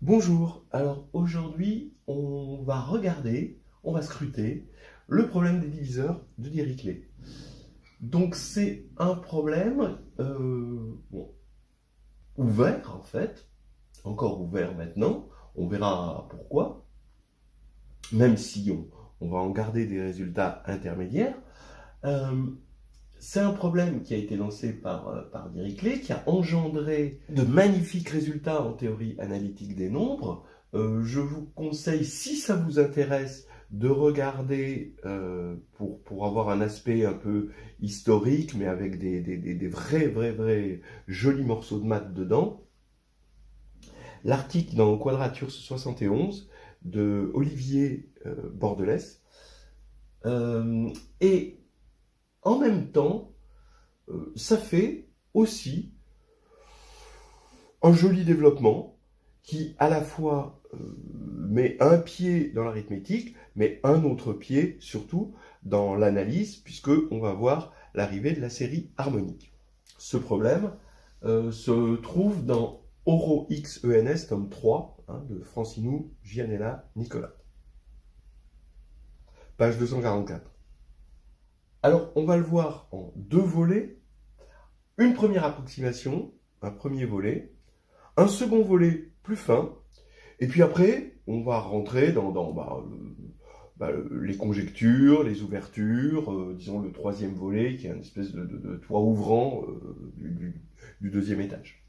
Bonjour, alors aujourd'hui on va scruter le problème des diviseurs de Dirichlet. Donc c'est un problème ouvert en fait, encore ouvert maintenant, on verra pourquoi, même si on va en garder des résultats intermédiaires. Euh, c'est un problème qui a été lancé par Dirichlet, qui a engendré de magnifiques résultats en théorie analytique des nombres. Je vous conseille, si ça vous intéresse, de regarder pour avoir un aspect un peu historique, mais avec des vrais jolis morceaux de maths dedans. L'article dans Quadrature 71 de Olivier Bordelès. Et en même temps, ça fait aussi un joli développement qui à la fois met un pied dans l'arithmétique, mais un autre pied surtout dans l'analyse, puisqu'on va voir l'arrivée de la série harmonique. Ce problème se trouve dans Oro X ENS, tome 3, de Francinou, Gianella, Nicolas. Page 244. Alors, on va le voir en deux volets. Une première approximation, un premier volet, un second volet plus fin, et puis après, on va rentrer dans les conjectures, les ouvertures, disons le troisième volet, qui est une espèce de toit ouvrant du deuxième étage.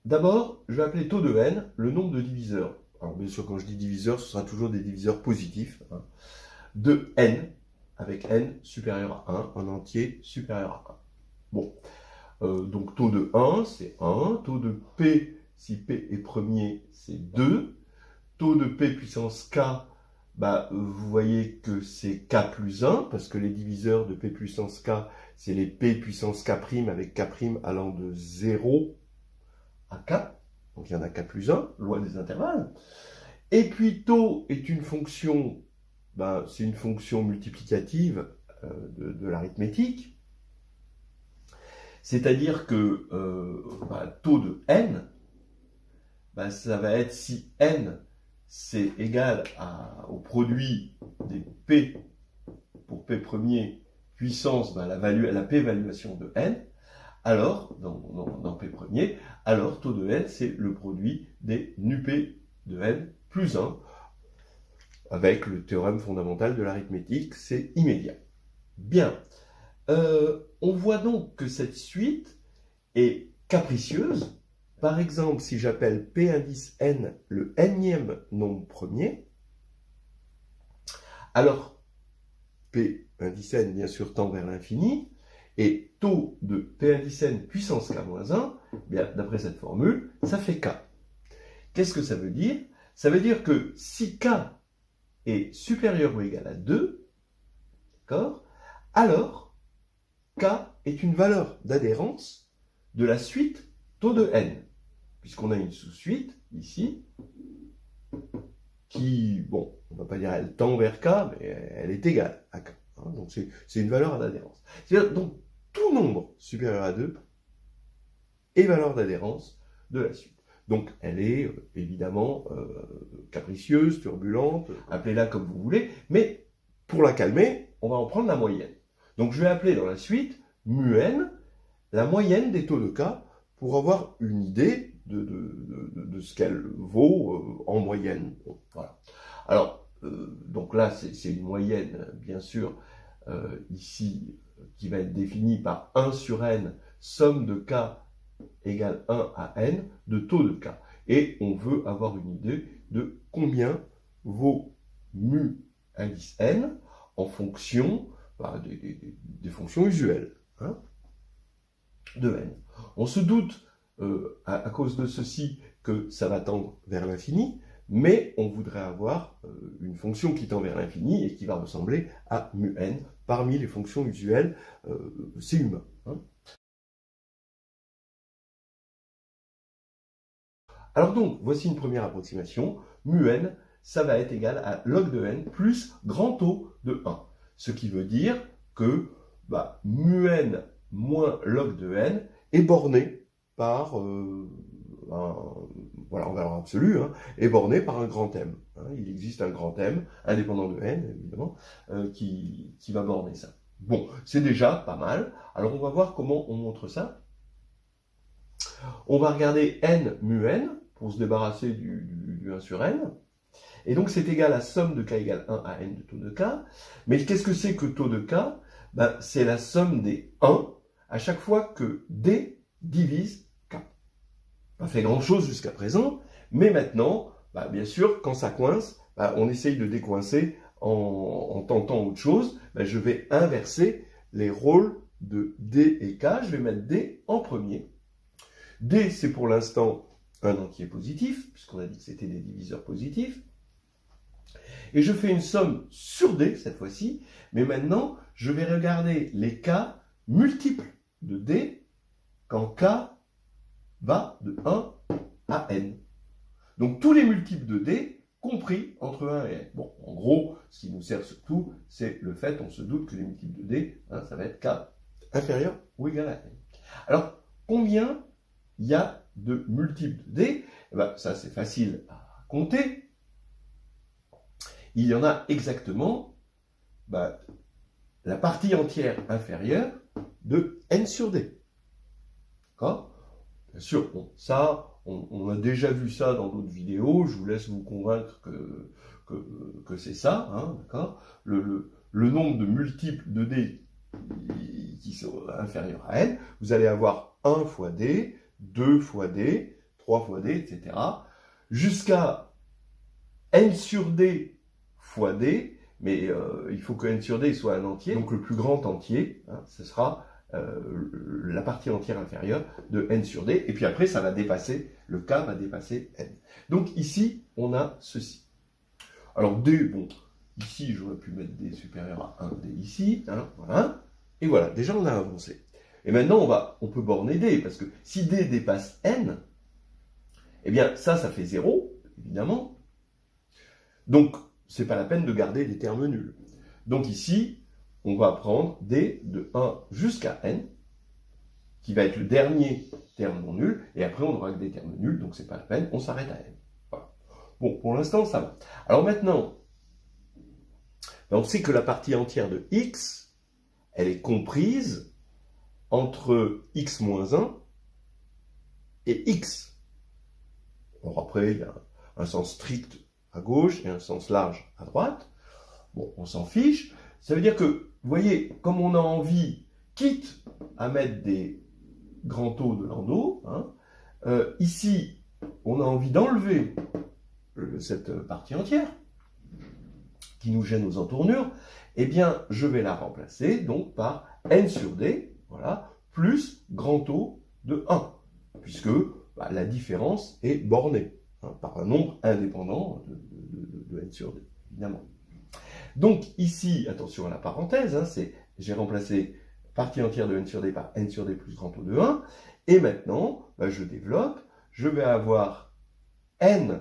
D'abord, je vais appeler taux de n le nombre de diviseurs. Alors bien sûr, quand je dis diviseurs, ce sera toujours des diviseurs positifs, de n, avec n supérieur à 1, un entier supérieur à 1. Bon, donc taux de 1, c'est 1, taux de p, si p est premier, c'est 2, taux de p puissance k, vous voyez que c'est k plus 1, parce que les diviseurs de p puissance k, c'est les p puissance k' avec k' allant de 0 à k, donc il y en a k plus 1, loi des intervalles. Et puis taux est une fonction, c'est une fonction multiplicative de l'arithmétique, c'est-à-dire que taux de n, ça va être si n c'est égal au produit des p pour p premier puissance la p-valuation de n, alors, dans p premier, alors taux de n c'est le produit des nup de n plus 1, avec le théorème fondamental de l'arithmétique, c'est immédiat. Bien. On voit donc que cette suite est capricieuse. Par exemple, si j'appelle P indice n le nème nombre premier, alors P indice n bien sûr tend vers l'infini, et taux de P indice n puissance k-1, d'après cette formule, ça fait k. Qu'est-ce que ça veut dire? Ça veut dire que si k est supérieur ou égal à 2, d'accord, alors k est une valeur d'adhérence de la suite taux de n, puisqu'on a une sous-suite ici qui, on ne va pas dire elle tend vers k, mais elle est égale à k. Donc c'est une valeur d'adhérence. Donc tout nombre supérieur à 2 est valeur d'adhérence de la suite. Donc elle est évidemment capricieuse, turbulente, appelez-la comme vous voulez, mais pour la calmer, on va en prendre la moyenne. Donc je vais appeler dans la suite mu n la moyenne des taux de k pour avoir une idée de ce qu'elle vaut en moyenne. Voilà. Alors, donc là, c'est une moyenne, bien sûr, ici, qui va être définie par 1 sur n, somme de k égale 1 à n, de taux de k. Et on veut avoir une idée de combien vaut mu indice n en fonction des fonctions usuelles de n. On se doute, à cause de ceci, que ça va tendre vers l'infini, mais on voudrait avoir une fonction qui tend vers l'infini et qui va ressembler à mu n parmi les fonctions usuelles, c'est humain. Alors donc, voici une première approximation. Mu n, ça va être égal à log de n plus grand taux de 1. Ce qui veut dire que mu n moins log de n est borné par voilà, en valeur absolue, hein, est borné par un grand M. Hein. Il existe un grand M, indépendant de n, évidemment, qui va borner ça. Bon, c'est déjà pas mal. Alors, on va voir comment on montre ça. On va regarder n mu n, pour se débarrasser du 1 sur n. Et donc, c'est égal à somme de k égale 1 à n de taux de k. Mais qu'est-ce que c'est que taux de k? Ben, c'est la somme des 1 à chaque fois que d divise k. Pas fait grand-chose jusqu'à présent, mais maintenant, ben, bien sûr, quand ça coince, ben, on essaye de décoincer en tentant autre chose. Ben, je vais inverser les rôles de d et k. Je vais mettre d en premier. D, c'est pour l'instant un entier positif, puisqu'on a dit que c'était des diviseurs positifs. Et je fais une somme sur D, cette fois-ci, mais maintenant, je vais regarder les k multiples de D quand k va de 1 à n. Donc, tous les multiples de D, compris entre 1 et n. Bon, en gros, ce qui nous sert surtout, c'est le fait, on se doute que les multiples de D, hein, ça va être k inférieur ou égal à n. Alors, combien il y a de multiples de D? Eh ben, ça, c'est facile à compter. Il y en a exactement la partie entière inférieure de n sur d. D'accord? Bien sûr, bon, ça, on a déjà vu ça dans d'autres vidéos. Je vous laisse vous convaincre que c'est ça. Hein, d'accord? Le nombre de multiples de d qui sont inférieurs à n, vous allez avoir 1 fois d, 2 fois d, 3 fois d, etc. Jusqu'à n sur d fois d, mais il faut que n sur d soit un entier, donc le plus grand entier, hein, ce sera la partie entière inférieure de n sur d, et puis après ça va dépasser, le k va dépasser n. Donc ici, on a ceci. Alors d, bon, ici j'aurais pu mettre d supérieur à 1d ici, hein, voilà, et voilà, déjà on a avancé. Et maintenant on peut borner d, parce que si d dépasse n, eh bien ça fait 0, évidemment. Donc, c'est pas la peine de garder des termes nuls. Donc ici, on va prendre d de 1 jusqu'à n, qui va être le dernier terme non nul, et après on aura que des termes nuls, donc c'est pas la peine, on s'arrête à n. Voilà. Bon, pour l'instant, ça va. Alors maintenant, on sait que la partie entière de x, elle est comprise entre x moins 1 et x. Alors après, il y a un sens strict à gauche et un sens large à droite. Bon, on s'en fiche. Ça veut dire que, vous voyez, comme on a envie, quitte à mettre des grands taux de Landau, hein, ici, on a envie d'enlever cette partie entière qui nous gêne aux entournures, eh bien, je vais la remplacer donc par n sur d, voilà, plus grand taux de 1, puisque la différence est bornée par un nombre indépendant de n sur d, évidemment. Donc ici, attention à la parenthèse, hein, j'ai remplacé partie entière de n sur d par n sur d plus grand taux de 1, et maintenant, je développe, je vais avoir n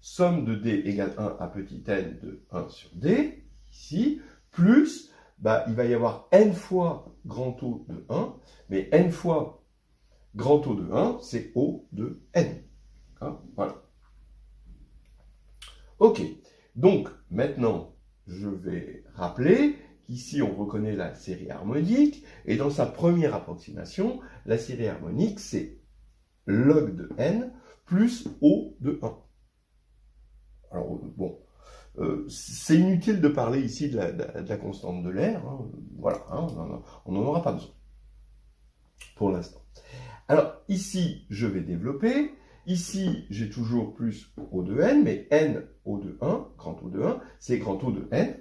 somme de d égale 1 à petit n de 1 sur d, ici, plus, il va y avoir n fois grand taux de 1, mais n fois grand taux de 1, c'est O de n. Voilà. Ok, donc maintenant, je vais rappeler qu'ici on reconnaît la série harmonique, et dans sa première approximation, la série harmonique, c'est log de n plus O de 1. Alors, bon, c'est inutile de parler ici de la constante de l'air, hein, voilà, hein, on n'en aura pas besoin, pour l'instant. Alors, ici, je vais développer, ici, j'ai toujours plus O de n, mais n O de 1, grand O de 1, c'est grand O de n,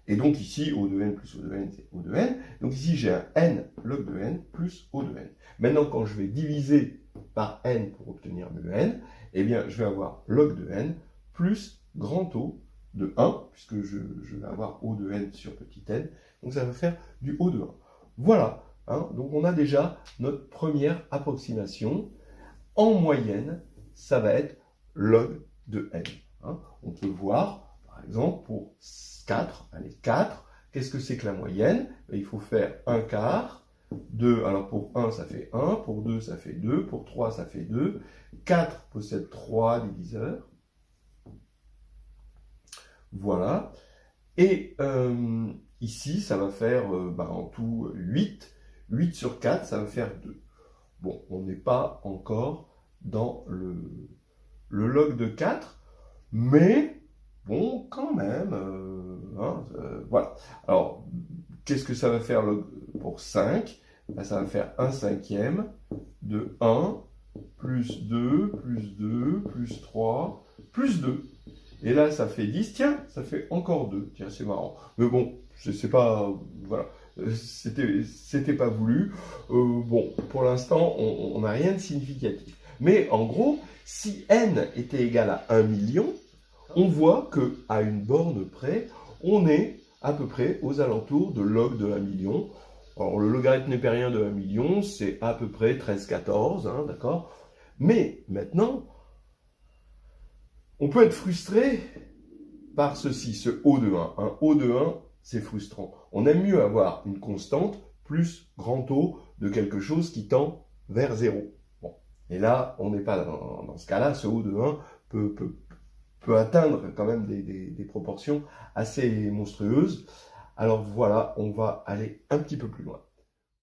et donc ici, O de n plus O de n, c'est O de n, donc ici, j'ai un n log de n plus O de n. Maintenant, quand je vais diviser par n pour obtenir mu n, eh bien, je vais avoir log de n plus grand O de 1, puisque je vais avoir O de n sur petit n, donc ça va faire du O de 1. Voilà, hein, donc on a déjà notre première approximation. En moyenne, ça va être log de n. Hein. On peut voir, par exemple, pour 4, allez, 4, qu'est-ce que c'est que la moyenne? Il faut faire 1 quart 2, alors pour 1, ça fait 1, pour 2, ça fait 2, pour 3, ça fait 2, 4 possède 3 diviseurs. Voilà. Et ici, ça va faire en tout 8. 8 sur 4, ça va faire 2. Bon, on n'est pas encore dans le log de 4, mais bon, quand même, voilà. Alors, qu'est-ce que ça va faire pour 5? Ça va faire 1 cinquième de 1, plus 2, plus 2, plus 3, plus 2. Et là, ça fait 10. Tiens, ça fait encore 2. Tiens, c'est marrant. Mais bon, c'est pas... Voilà. C'était pas voulu. Bon, pour l'instant, on n'a rien de significatif. Mais en gros, si n était égal à 1 million, on voit qu'à une borne près, on est à peu près aux alentours de log de 1 million. Alors, le logarithme népérien de 1 million, c'est à peu près 13-14, hein, d'accord? Mais maintenant, on peut être frustré par ceci, ce O de 1. Un O de 1, c'est frustrant. On aime mieux avoir une constante plus grand O de quelque chose qui tend vers 0. Bon. Et là, on n'est pas dans ce cas-là. Ce O de 1 peut atteindre quand même des proportions assez monstrueuses. Alors voilà, on va aller un petit peu plus loin.